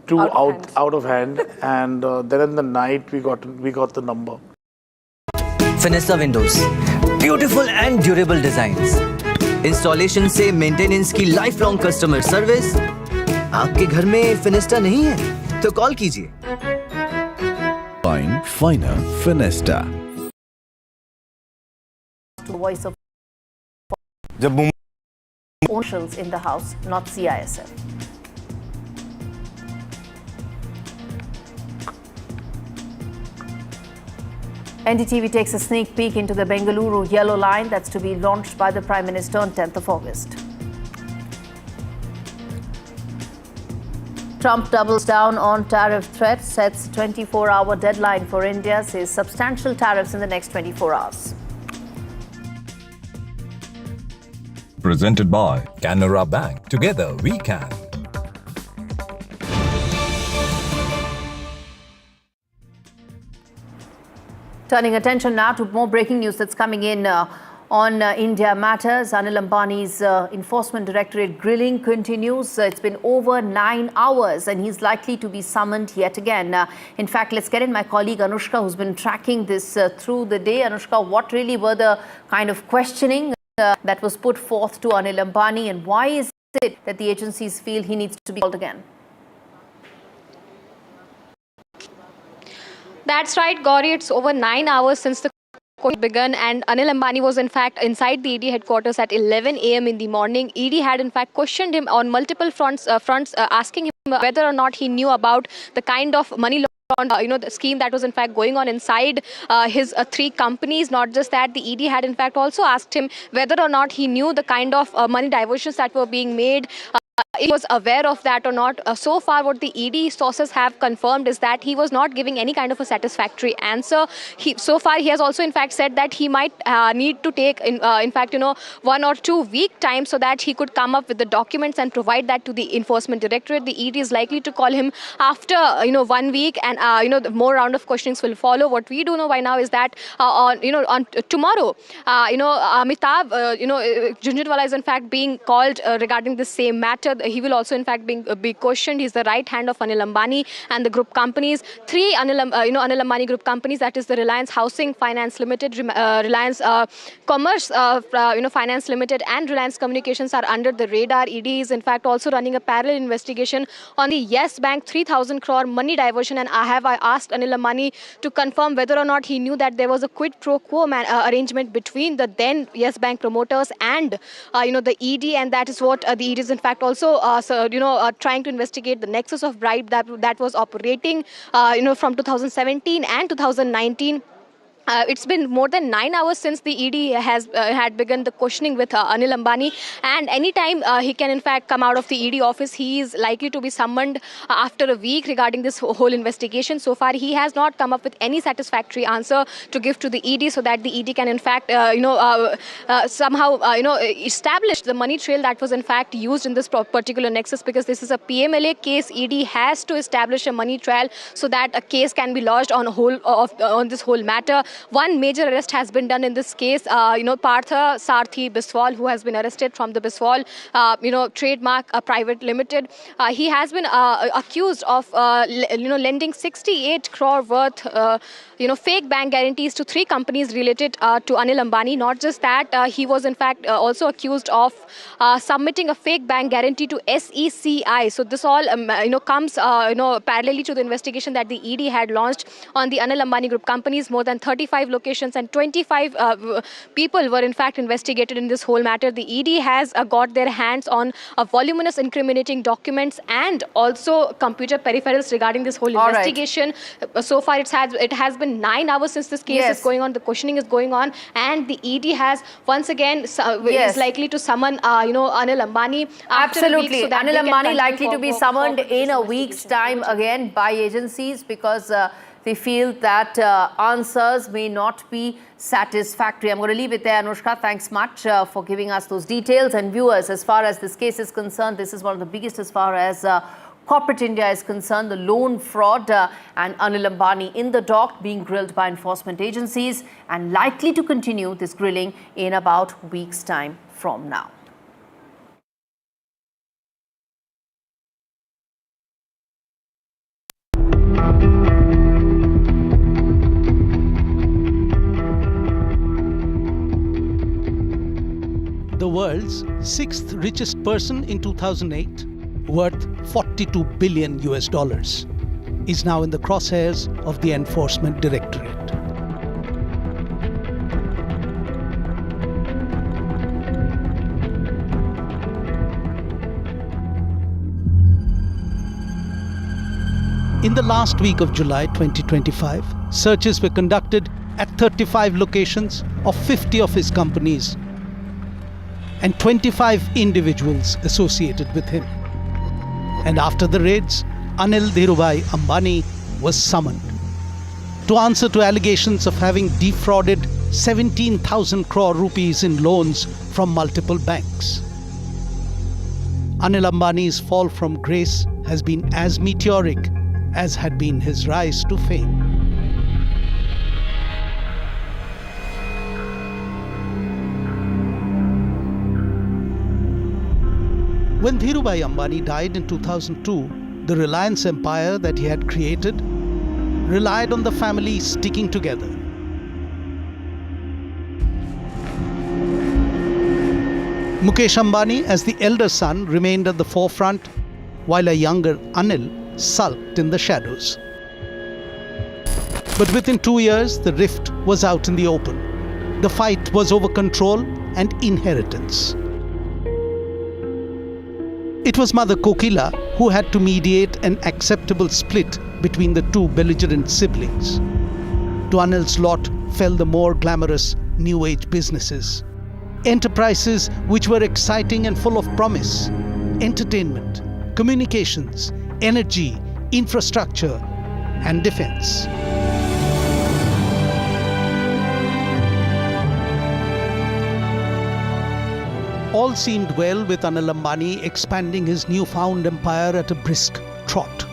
too out of hand. And then in the night we got the number. Fenesta windows, beautiful and durable designs, installation से maintenance की life long customer service. आपके घर में Fenesta नहीं है तो call कीजिए। Finer फिनेस्टा। Voice of जब officials in the house, not CISF. NDTV takes a sneak peek into the Bengaluru Yellow Line that's to be launched by the Prime Minister on 10th of August. Trump doubles down on tariff threats, sets 24-hour deadline for India, says substantial tariffs in the next 24 hours. Presented by Canara Bank. Together we can. Turning attention now to more breaking news that's coming in on India matters. Anil Ambani's Enforcement Directorate grilling continues. It's been over 9 hours and he's likely to be summoned yet again. In fact, let's get in my colleague Anushka, who's been tracking this through the day. Anushka, what really were the kind of questioning that was put forth to Anil Ambani, and why is it that the agencies feel he needs to be called again? That's right, Gauri. It's over 9 hours since the court began, and Anil Ambani was in fact inside the ED headquarters at 11 a.m. in the morning. ED had in fact questioned him on multiple fronts, asking him whether or not he knew about the kind of money the scheme that was in fact going on inside his 3 companies. Not just that, the ED had in fact also asked him whether or not he knew the kind of money diversions that were being made. He was aware of that or not. So far, what the ED sources have confirmed is that he was not giving any kind of a satisfactory answer. So far, he has also in fact said that he might need to take, in fact, 1 or 2 week time so that he could come up with the documents and provide that to the Enforcement Directorate. The ED is likely to call him after 1 week, and the more round of questionings will follow. What we do know by now is that on tomorrow, Amitabh, Jhunjhunwala is in fact being called regarding the same matter. He will also in fact be questioned. He's the right hand of Anil Ambani and the group companies. 3 Anil Ambani group companies, that is the Reliance Housing Finance Limited, Reliance Commerce Finance Limited, and Reliance Communications are under the radar. ED is in fact also running a parallel investigation on the Yes Bank 3,000 crore money diversion, and I asked Anil Ambani to confirm whether or not he knew that there was a quid pro quo arrangement between the then Yes Bank promoters and the ED, and that is what the ED is in fact also trying to investigate the nexus of bribe that was operating from 2017 and 2019. It's been more than 9 hours since the ED had begun the questioning with Anil Ambani, and anytime he can in fact come out of the ED office, he is likely to be summoned after a week regarding this whole investigation. So far, he has not come up with any satisfactory answer to give to the ED so that the ED can in fact somehow establish the money trail that was in fact used in this particular nexus, because this is a PMLA case. ED has to establish a money trail so that a case can be lodged on this whole matter. One major arrest has been done in this case. Partha Sarthi Biswal, who has been arrested from the Biswal, trademark private limited. He has been accused of, lending 68 crore worth, fake bank guarantees to 3 companies related to Anil Ambani. Not just that, he was in fact also accused of submitting a fake bank guarantee to SECI. So this all, comes, parallelly to the investigation that the ED had launched on the Anil Ambani Group companies. More than 35 locations and 25 people were in fact investigated in this whole matter. The ED has got their hands on voluminous incriminating documents and also computer peripherals regarding this whole investigation. Right. So far, it has been 9 hours since this case is going on. The questioning is going on, and the ED has once again is likely to summon Anil Ambani after a week, so that Anil Ambani likely to be summoned in a week's time again by agencies, because they feel that answers may not be satisfactory. I'm going to leave it there. Anushka, thanks much for giving us those details. And viewers, as far as this case is concerned, this is one of the biggest as far as corporate India is concerned. The loan fraud and Anil Ambani in the dock being grilled by enforcement agencies, and likely to continue this grilling in about a week's time from now. The world's 6th richest person in 2008, worth $42 billion, is now in the crosshairs of the Enforcement Directorate. In the last week of July 2025, searches were conducted at 35 locations of 50 of his companies and 25 individuals associated with him. And after the raids, Anil Dhirubhai Ambani was summoned to answer to allegations of having defrauded 17,000 crore rupees in loans from multiple banks. Anil Ambani's fall from grace has been as meteoric as had been his rise to fame. When Dhirubhai Ambani died in 2002, the Reliance empire that he had created relied on the family sticking together. Mukesh Ambani, as the elder son, remained at the forefront, while a younger Anil sulked in the shadows. But within 2 years, the rift was out in the open. The fight was over control and inheritance. It was Mother Kokila who had to mediate an acceptable split between the two belligerent siblings. To Anil's lot fell the more glamorous New Age businesses. Enterprises which were exciting and full of promise. Entertainment, communications, energy, infrastructure, and defense. All seemed well with Anil Ambani expanding his newfound empire at a brisk trot.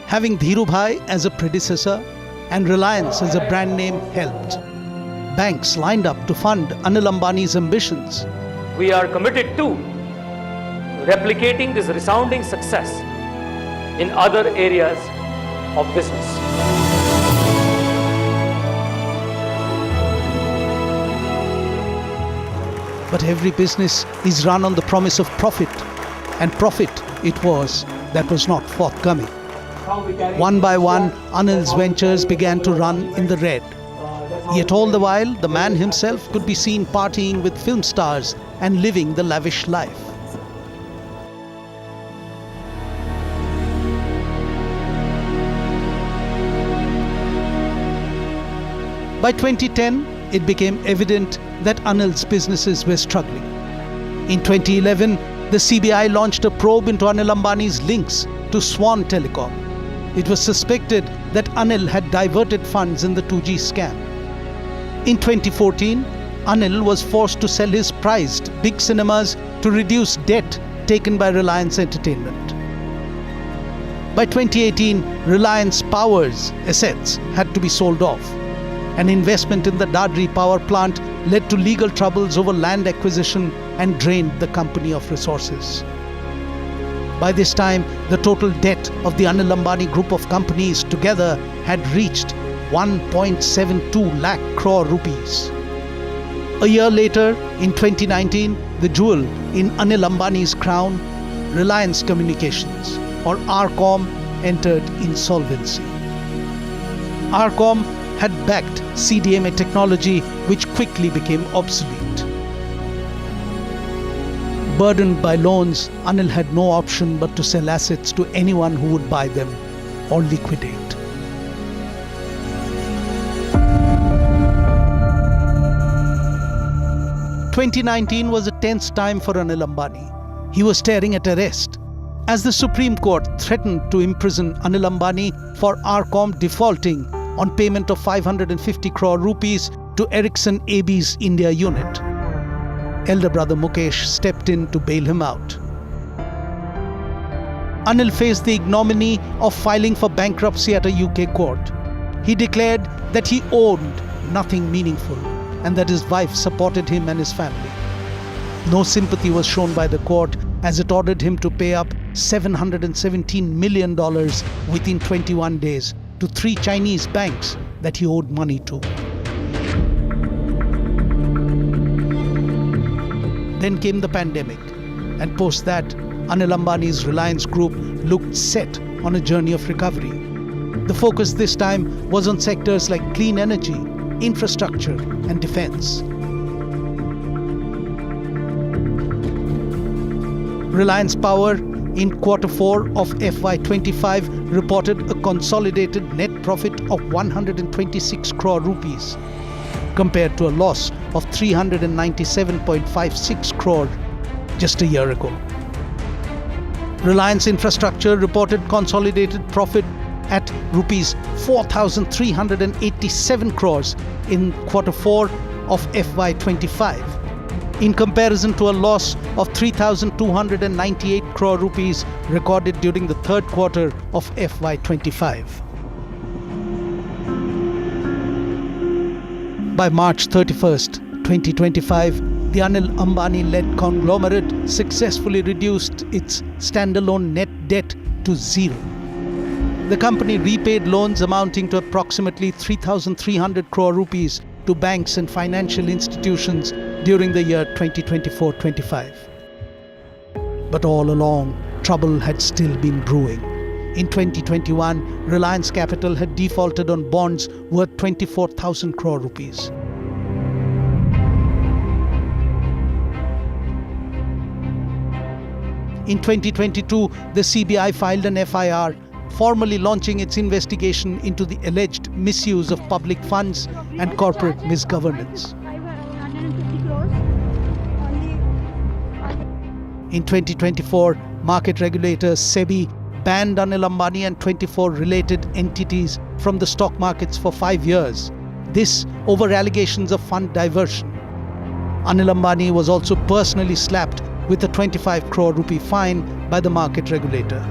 Having Dhirubhai as a predecessor and Reliance as a brand name helped. Banks lined up to fund Anil Ambani's ambitions. We are committed to replicating this resounding success in other areas of business. But every business is run on the promise of profit, and profit it was that was not forthcoming. One by one, Anil's ventures began to run in the red. Yet all the while, the man himself could be seen partying with film stars and living the lavish life. By 2010, it became evident that Anil's businesses were struggling. In 2011, the CBI launched a probe into Anil Ambani's links to Swan Telecom. It was suspected that Anil had diverted funds in the 2G scam. In 2014, Anil was forced to sell his prized big cinemas to reduce debt taken by Reliance Entertainment. By 2018, Reliance Power's assets had to be sold off. An investment in the Dadri power plant led to legal troubles over land acquisition and drained the company of resources. By this time, the total debt of the Anil Ambani group of companies together had reached 1.72 lakh crore rupees. A year later, in 2019, the jewel in Anil Ambani's crown, Reliance Communications, or RCom, entered insolvency. RCom had backed CDMA technology, which quickly became obsolete. Burdened by loans, Anil had no option but to sell assets to anyone who would buy them or liquidate. "2019 was a tense time for Anil Ambani. He was staring at arrest as the Supreme Court threatened to imprison Anil Ambani for RCom defaulting on payment of 550 crore rupees to Ericsson AB's India unit. Elder brother Mukesh stepped in to bail him out. Anil faced the ignominy of filing for bankruptcy at a UK court. He declared that he owned nothing meaningful and that his wife supported him and his family. No sympathy was shown by the court as it ordered him to pay up $717 million within 21 days to 3 Chinese banks that he owed money to. Then came the pandemic, and post that, Anil Ambani's Reliance Group looked set on a journey of recovery. The focus this time was on sectors like clean energy, infrastructure, and defense. Reliance Power in Q4 of FY25 reported a consolidated net profit of 126 crore rupees compared to a loss of 397.56 crore just a year ago. Reliance Infrastructure reported consolidated profit at rupees 4,387 crores in Q4 of FY25, in comparison to a loss of 3,298 crore rupees recorded during the third quarter of FY25. By March 31st, 2025, the Anil Ambani-led conglomerate successfully reduced its standalone net debt to zero. The company repaid loans amounting to approximately 3,300 crore rupees to banks and financial institutions during the year 2024-25. But all along, trouble had still been brewing. In 2021, Reliance Capital had defaulted on bonds worth 24,000 crore rupees. In 2022, the CBI filed an FIR, formally launching its investigation into the alleged misuse of public funds and corporate misgovernance. In 2024, market regulator SEBI banned Anil Ambani and 24 related entities from the stock markets for 5 years. This over allegations of fund diversion. Anil Ambani was also personally slapped with a 25 crore rupee fine by the market regulator.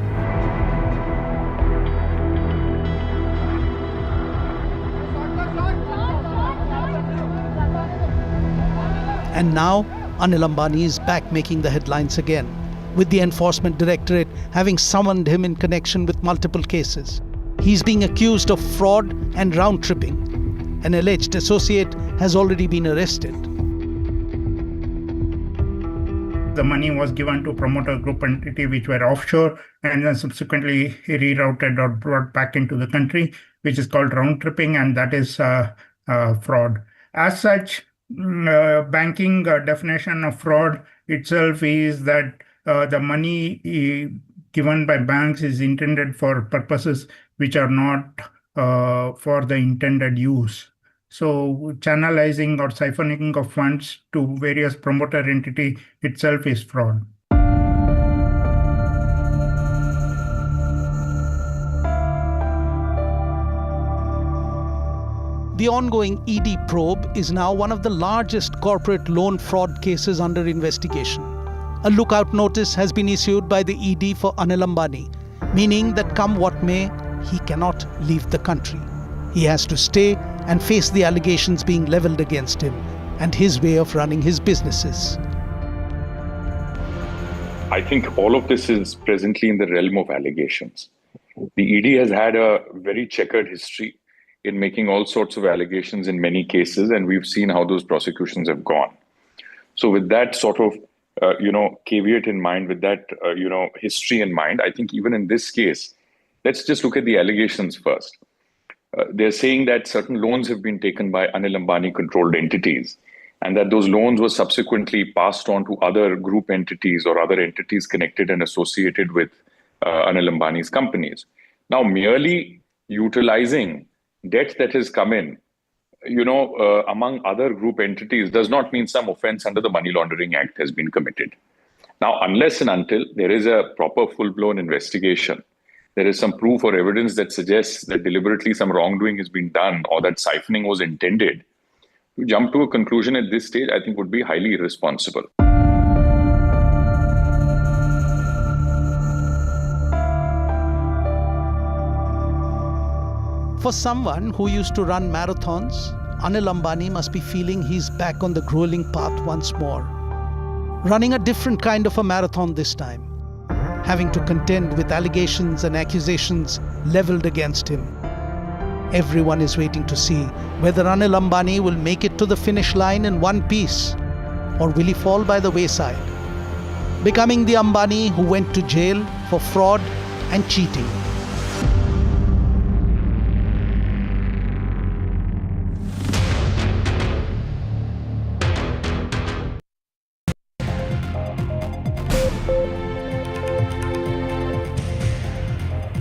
And now, Anil Ambani is back making the headlines again, with the Enforcement Directorate having summoned him in connection with multiple cases. He's being accused of fraud and round-tripping. An alleged associate has already been arrested. The money was given to promoter group entity which were offshore and then subsequently rerouted or brought back into the country, which is called round-tripping, and that is fraud. As such, banking definition of fraud itself is that the money given by banks is intended for purposes which are not for the intended use. So channelizing or siphoning of funds to various promoter entity itself is fraud. The ongoing ED probe is now one of the largest corporate loan fraud cases under investigation. A lookout notice has been issued by the ED for Anil Ambani, meaning that come what may, he cannot leave the country. He has to stay and face the allegations being leveled against him and his way of running his businesses. I think all of this is presently in the realm of allegations. The ED has had a very checkered history in making all sorts of allegations in many cases, and we've seen how those prosecutions have gone. So with that sort of caveat in mind, with that history in mind, I think even in this case, let's just look at the allegations first. They're saying that certain loans have been taken by Anil Ambani controlled entities, and that those loans were subsequently passed on to other group entities or other entities connected and associated with Anil Ambani's companies. Now, merely utilizing debt that has come in, among other group entities does not mean some offense under the Money Laundering Act has been committed. Now, unless and until there is a proper full-blown investigation, there is some proof or evidence that suggests that deliberately some wrongdoing has been done or that siphoning was intended, to jump to a conclusion at this stage, I think would be highly irresponsible. For someone who used to run marathons, Anil Ambani must be feeling he's back on the grueling path once more. Running a different kind of a marathon this time, having to contend with allegations and accusations leveled against him. Everyone is waiting to see whether Anil Ambani will make it to the finish line in one piece, or will he fall by the wayside, becoming the Ambani who went to jail for fraud and cheating.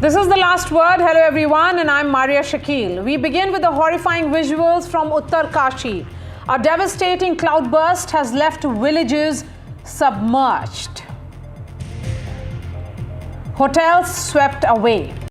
This is The Last Word. Hello everyone, and I'm Maria Shakil. We begin with the horrifying visuals from Uttarkashi. A devastating cloudburst has left villages submerged. hotels swept away.